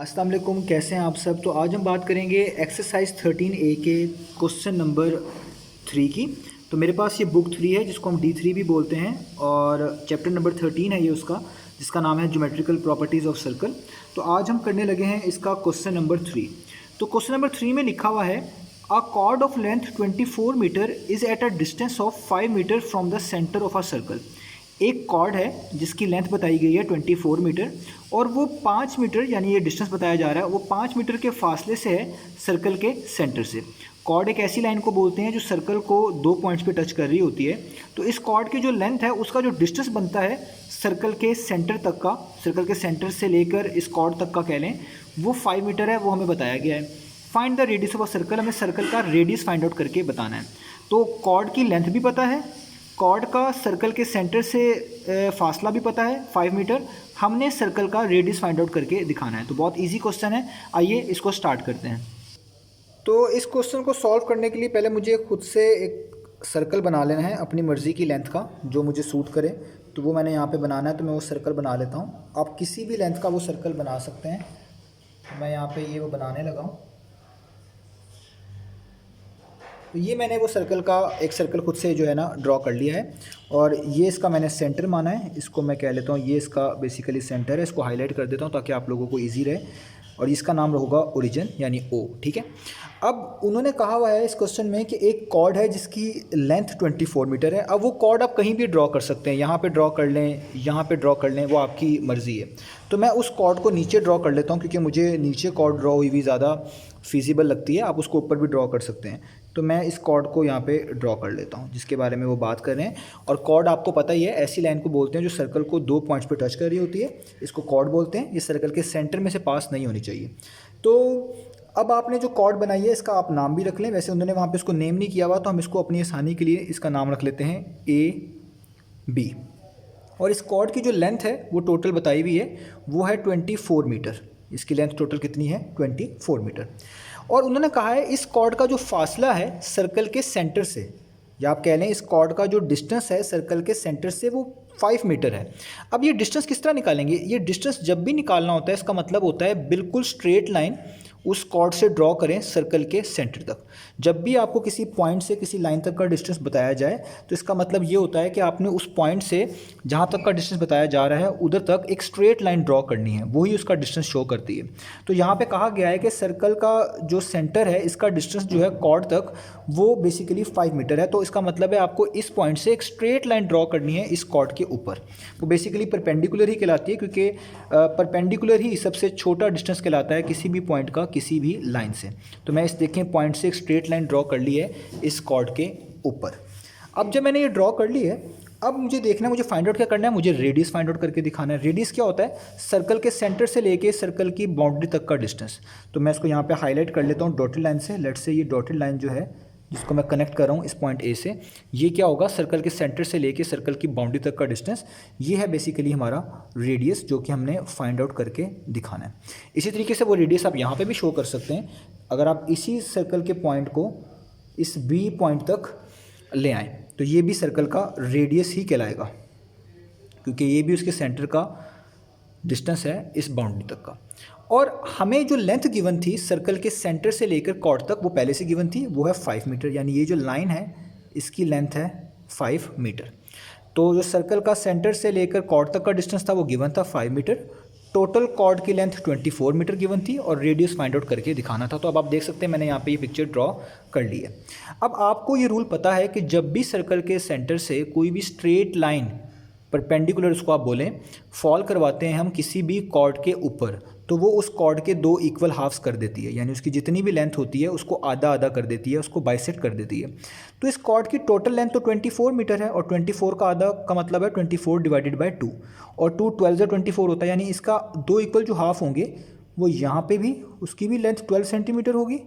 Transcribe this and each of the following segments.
अस्सलाम वालेकुम, कैसे हैं आप सब। तो आज हम बात करेंगे एक्सरसाइज 13A के क्वेश्चन नंबर 3 की। तो मेरे पास ये बुक 3 है जिसको हम D3 भी बोलते हैं और चैप्टर नंबर 13 है ये उसका, जिसका नाम है ज्योमेट्रिकल प्रॉपर्टीज़ ऑफ सर्कल। तो आज हम करने लगे हैं इसका क्वेश्चन नंबर 3। तो क्वेश्चन नंबर 3 में लिखा हुआ है a chord of length 24 meter is at a distance of 5 meter from the centre of a circle. एक कॉर्ड है जिसकी लेंथ बताई गई है 24 मीटर और वो 5 मीटर, यानी ये डिस्टेंस बताया जा रहा है, वो 5 मीटर के फासले से है सर्कल के सेंटर से। कॉर्ड एक ऐसी लाइन को बोलते हैं जो सर्कल को 2 पॉइंट्स पे टच कर रही होती है। तो इस कॉर्ड की जो लेंथ है उसका जो डिस्टेंस बनता है सर्कल के सेंटर तक का, सर्कल के सेंटर से लेकर इस कॉर्ड तक का कह लें, वो 5 मीटर है, वो हमें बताया गया है। Find the radius of a circle, हमें सर्कल का रेडियस फाइंड आउट करके बताना है। तो कॉर्ड की लेंथ भी पता है, कॉर्ड का सर्कल के सेंटर से फासला भी पता है 5 मीटर, हमने सर्कल का रेडियस फाइंड आउट करके दिखाना है। तो बहुत इजी क्वेश्चन है, आइए इसको स्टार्ट करते हैं। तो इस क्वेश्चन को सॉल्व करने के लिए पहले मुझे खुद से एक सर्कल बना लेना है अपनी मर्ज़ी की लेंथ का, जो मुझे सूट करे। तो वो मैंने यहाँ पे बनाना है, तो मैं वो सर्कल बना लेता हूँ। आप किसी भी लेंथ का वो सर्कल बना सकते हैं। तो मैं यहाँ पे ये वो बनाने लगा हूँ। तो ये मैंने वो सर्कल का एक सर्कल खुद से जो है ना ड्रॉ कर लिया है और ये इसका मैंने सेंटर माना है। इसको मैं कह लेता हूँ ये इसका बेसिकली सेंटर है। इसको हाईलाइट कर देता हूँ ताकि आप लोगों को इजी रहे। और इसका नाम होगा ओरिजिन यानी ओ, ठीक है। अब उन्होंने कहा हुआ है इस क्वेश्चन में कि एक कॉर्ड है जिसकी लेंथ 24 मीटर है। अब वो कॉर्ड आप कहीं भी ड्रॉ कर सकते हैं, यहाँ पे ड्रॉ कर लें, यहाँ पे ड्रॉ कर लें, वो आपकी मर्ज़ी है। तो मैं उस कॉर्ड को नीचे ड्रॉ कर लेता हूँ क्योंकि मुझे नीचे कॉर्ड ड्रॉ हुई भी ज़्यादा फिजिबल लगती है। आप उसको ऊपर भी ड्रॉ कर सकते हैं। तो मैं इस कॉर्ड को यहाँ पे ड्रॉ कर लेता हूँ जिसके बारे में वो बात कर रहे हैं। और कॉर्ड आपको पता ही है, ऐसी लाइन को बोलते हैं जो सर्कल को 2 पॉइंट्स पे टच कर रही होती है, इसको कॉर्ड बोलते हैं। ये सर्कल के सेंटर में से पास नहीं होनी चाहिए। तो अब आपने जो कॉर्ड बनाई है इसका आप नाम भी रख लें। वैसे उन्होंने वहाँ पे इसको नेम नहीं किया हुआ, तो हम इसको अपनी आसानी के लिए इसका नाम रख लेते हैं AB। और इस कॉर्ड की जो लेंथ है वो टोटल बताई हुई है, वो है 24 मीटर। इसकी लेंथ टोटल कितनी है? 24 मीटर। और उन्होंने कहा है इस कॉर्ड का जो फासला है सर्कल के सेंटर से, या आप कह लें इस कॉर्ड का जो डिस्टेंस है सर्कल के सेंटर से, वो 5 मीटर है। अब ये डिस्टेंस किस तरह निकालेंगे? ये डिस्टेंस जब भी निकालना होता है इसका मतलब होता है बिल्कुल स्ट्रेट लाइन उस कॉर्ड से ड्रॉ करें सर्कल के सेंटर तक। जब भी आपको किसी पॉइंट से किसी लाइन तक का डिस्टेंस बताया जाए तो इसका मतलब ये होता है कि आपने उस पॉइंट से जहाँ तक का डिस्टेंस बताया जा रहा है उधर तक एक स्ट्रेट लाइन ड्रॉ करनी है, वही उसका डिस्टेंस शो करती है। तो यहाँ पे कहा गया है कि सर्कल का जो सेंटर है इसका डिस्टेंस जो है कॉर्ड तक, वो बेसिकली 5 मीटर है। तो इसका मतलब है आपको इस पॉइंट से एक स्ट्रेट लाइन ड्रॉ करनी है इस कॉर्ड के ऊपर। वो बेसिकली परपेंडिकुलर ही कहलाती है क्योंकि परपेंडिकुलर ही सबसे छोटा डिस्टेंस कहलाता है किसी भी पॉइंट का किसी भी लाइन से। तो मैं इस देखें पॉइंट से एक स्ट्रेट लाइन ड्रॉ कर ली है इस कॉर्ड के ऊपर। अब जब मैंने ये ड्रॉ कर ली है, अब मुझे देखना है, मुझे फाइंड आउट क्या करना है, मुझे रेडियस फाइंड आउट करके दिखाना है। रेडियस क्या होता है? सर्कल के सेंटर से लेके सर्कल की बाउंड्री तक का डिस्टेंस। तो मैं इसको यहाँ पे हाईलाइट कर लेता हूँ डॉटेड लाइन से। लेट्स से ये डॉटेड लाइन जो है जिसको मैं कनेक्ट कर रहा हूँ इस पॉइंट ए से, ये क्या होगा? सर्कल के सेंटर से लेके सर्कल की बाउंड्री तक का डिस्टेंस। ये है बेसिकली हमारा रेडियस जो कि हमने फाइंड आउट करके दिखाना है। इसी तरीके से वो रेडियस आप यहाँ पे भी शो कर सकते हैं। अगर आप इसी सर्कल के पॉइंट को इस बी पॉइंट तक ले आएँ तो ये भी सर्कल का रेडियस ही कहलाएगा क्योंकि ये भी उसके सेंटर का डिस्टेंस है इस बाउंड्री तक का। और हमें जो लेंथ गिवन थी सर्कल के सेंटर से लेकर कॉर्ड तक वो पहले से गिवन थी, वो है 5 मीटर। यानी ये जो लाइन है इसकी लेंथ है 5 मीटर। तो जो सर्कल का सेंटर से लेकर कॉर्ड तक का डिस्टेंस था वो गिवन था 5 मीटर। टोटल कॉर्ड की लेंथ 24 मीटर गिवन थी और रेडियस फाइंड आउट करके दिखाना था। तो अब आप देख सकते हैं मैंने यहाँ पे ये पिक्चर ड्रॉ कर ली है। अब आपको ये रूल पता है कि जब भी सर्कल के सेंटर से कोई भी स्ट्रेट लाइन परपेंडिकुलर उसको आप बोलें फॉल करवाते हैं हम किसी भी कॉर्ड के ऊपर, तो वो उस कॉर्ड के 2 इक्वल हाफ्स कर देती है। यानी उसकी जितनी भी लेंथ होती है उसको आधा आधा कर देती है, उसको बाइसेक्ट कर देती है। तो इस कॉर्ड की टोटल लेंथ तो 24 मीटर है और 24 का आधा का मतलब है 24 डिवाइडेड बाई 2, और 2 12 से 24 होता है। यानी इसका 2 इक्वल जो हाफ होंगे वो यहाँ पे भी उसकी भी लेंथ 12 सेंटीमीटर होगी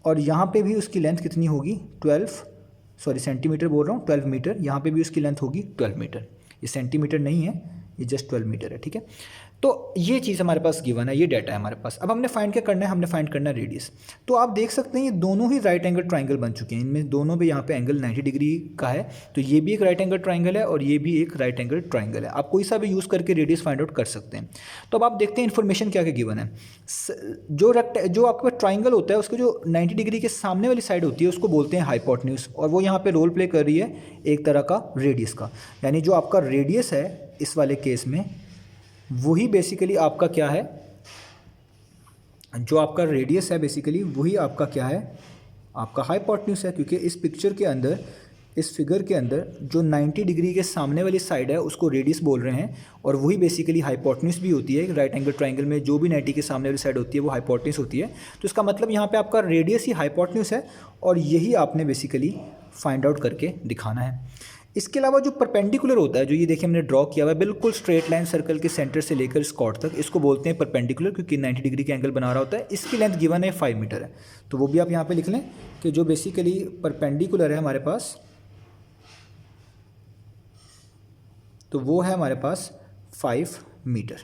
और यहाँ पे भी उसकी लेंथ कितनी होगी? 12 सेंटीमीटर बोल रहा हूँ, 12 मीटर। यहाँ पे भी उसकी लेंथ होगी 12 मीटर। ये सेंटीमीटर नहीं है, ये जस्ट 12 मीटर है, ठीक है। तो ये चीज़ हमारे पास गिवन है, ये डाटा है हमारे पास। अब हमने फाइंड क्या करना है, हमने फाइंड करना है रेडियस। तो आप देख सकते हैं ये दोनों ही राइट एंगल ट्राइंगल बन चुके हैं, इनमें दोनों पे यहाँ पे एंगल 90 डिग्री का है। तो ये भी एक राइट एंगल ट्राइंगल है और ये भी एक राइट एंगल ट्राइंगल है। आप कोई सा भी यूज़ करके रेडियस फाइंड आउट कर सकते हैं। तो अब आप देखते हैं इन्फॉर्मेशन क्या क्या गिवन है। जो आपके पास ट्राइंगल होता है उसके जो 90 डिग्री के सामने वाली साइड होती है उसको बोलते हैं हाइपोटेन्यूज, और वो यहाँ पे रोल प्ले कर रही है एक तरह का रेडियस का। यानी जो आपका रेडियस है इस वाले केस में वही बेसिकली आपका क्या है, जो आपका रेडियस है बेसिकली वही आपका क्या है, आपका हाइपोटेन्यूज है। क्योंकि इस पिक्चर के अंदर, इस फिगर के अंदर जो 90 डिग्री के सामने वाली साइड है उसको रेडियस बोल रहे हैं, और वही बेसिकली हाइपोटेन्यूज भी होती है। राइट एंगल ट्राइंगल में जो भी 90 के सामने वाली साइड होती है वो हाइपोटेन्यूज होती है। तो इसका मतलब यहाँ पे आपका रेडियस ही हाइपोटेन्यूज है, और यही आपने बेसिकली फाइंड आउट करके दिखाना है। इसके अलावा जो परपेंडिकुलर होता है, जो ये देखिए हमने ड्रॉ किया हुआ है बिल्कुल स्ट्रेट लाइन सर्कल के सेंटर से लेकर इस कॉर्ड तक, इसको बोलते हैं परपेंडिकुलर, क्योंकि 90 डिग्री के एंगल बना रहा होता है। इसकी लेंथ गिवन है 5 मीटर है। तो वो भी आप यहाँ पे लिख लें कि जो बेसिकली परपेंडिकुलर है हमारे पास, तो वो है हमारे पास 5 मीटर।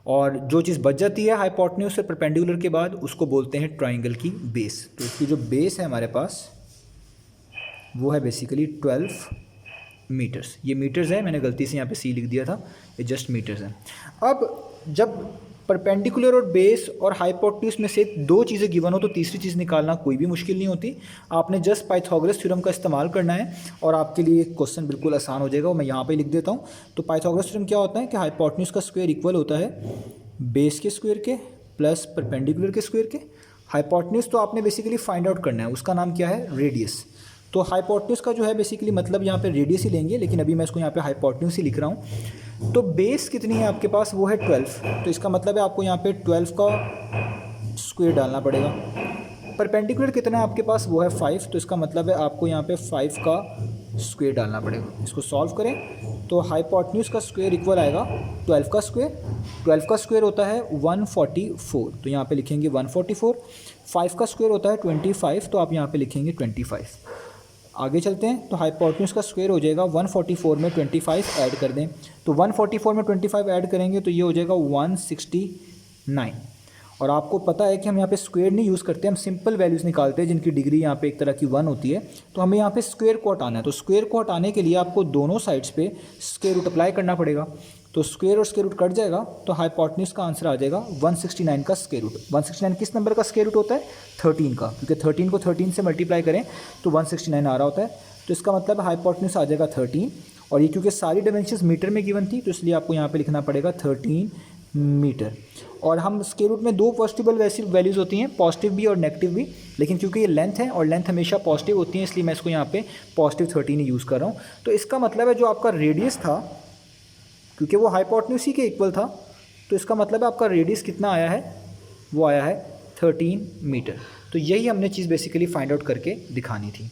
और जो चीज़ बच जाती है हाइपोटेन्यूज से परपेंडिकुलर के बाद उसको बोलते हैं ट्राइंगल की बेस। तो इसकी जो बेस है हमारे पास वो है बेसिकली 12 मीटर्स। ये मीटर्स है, मैंने गलती से यहाँ पे सी लिख दिया था, ये जस्ट मीटर्स हैं। अब जब परपेंडिकुलर और बेस और हाइपोटेन्यूज में से दो चीज़ें गिवन हो तो तीसरी चीज़ निकालना कोई भी मुश्किल नहीं होती। आपने जस्ट पाइथागोरस थ्योरम का इस्तेमाल करना है और आपके लिए क्वेश्चन बिल्कुल आसान हो जाएगा। और मैं यहाँ पे लिख देता हूँ। तो पाइथागोरस थ्योरम क्या होता है कि हाइपोटेन्यूज का स्क्वायर इक्वल होता है बेस के स्क्वायर के प्लस परपेंडिकुलर के स्क्वायर के। हाइपोटेन्यूज तो आपने बेसिकली फाइंड आउट करना है, उसका नाम क्या है, रेडियस। तो हाइपोटेन्यूज का जो है बेसिकली मतलब यहाँ पे रेडियस ही लेंगे, लेकिन अभी मैं इसको यहाँ पे हाइपोटेन्यूज ही लिख रहा हूँ। तो बेस कितनी है आपके पास, वो है 12। तो इसका मतलब है आपको यहाँ पे 12 का स्क्वायर डालना पड़ेगा। परपेंडिकुलर कितना है आपके पास, वो है 5। तो इसका मतलब है आपको यहाँ पे 5 का स्क्वायर डालना पड़ेगा। इसको सॉल्व करें तो हाइपोटेन्यूज का स्क्वायर इक्वल आएगा 12 का स्क्वायर। 12 का स्क्वायर होता है 144, तो यहाँ पे लिखेंगे 144। 5 का स्क्वायर होता है 25, तो आप यहाँ पे लिखेंगे 25। आगे चलते हैं तो हाइपोटेन्यूज का स्क्वायर हो जाएगा 144 में 25 ऐड कर दें, तो 144 में 25 ऐड करेंगे तो ये हो जाएगा 169। और आपको पता है कि हम यहाँ पे स्क्वायर नहीं यूज़ करते, हम सिंपल वैल्यूज़ निकालते हैं जिनकी डिग्री यहाँ पे एक तरह की 1 होती है। तो हमें यहाँ पे स्क्वायर को हटाना है। तो स्क्वायर को हटाने के लिए आपको दोनों साइड्स पे स्क्वायर रूट अप्लाई करना पड़ेगा। तो स्क्वायर और स्क्वायर रूट कट जाएगा, तो हाइपोटेन्यूज का आंसर आ जाएगा 169 का स्क्वायर रूट। 169 किस नंबर का स्क्वायर रूट होता है, 13 का, क्योंकि 13 को 13 से मल्टीप्लाई करें तो 169 आ रहा होता है। तो इसका मतलब हाइपोटेन्यूज आ जाएगा 13। और ये क्योंकि सारी डायमेंशंस मीटर में गिवन थी तो इसलिए आपको यहाँ पे लिखना पड़ेगा 13 मीटर। और हम स्क्वायर रूट में दो पॉसिबल वैल्यूज़ होती हैं, पॉजिटिव भी और नेगेटिव भी, लेकिन क्योंकि ये लेंथ है और लेंथ हमेशा पॉजिटिव होती है इसलिए मैं इसको यहाँ पे पॉजिटिव 13 ही यूज़ कर रहा हूँ। तो इसका मतलब है जो आपका रेडियस था, क्योंकि वो हाइपोटेन्यूज ही के इक्वल था, तो इसका मतलब है आपका रेडियस कितना आया है, वो आया है 13 मीटर। तो यही हमने चीज़ बेसिकली फाइंड आउट करके दिखानी थी।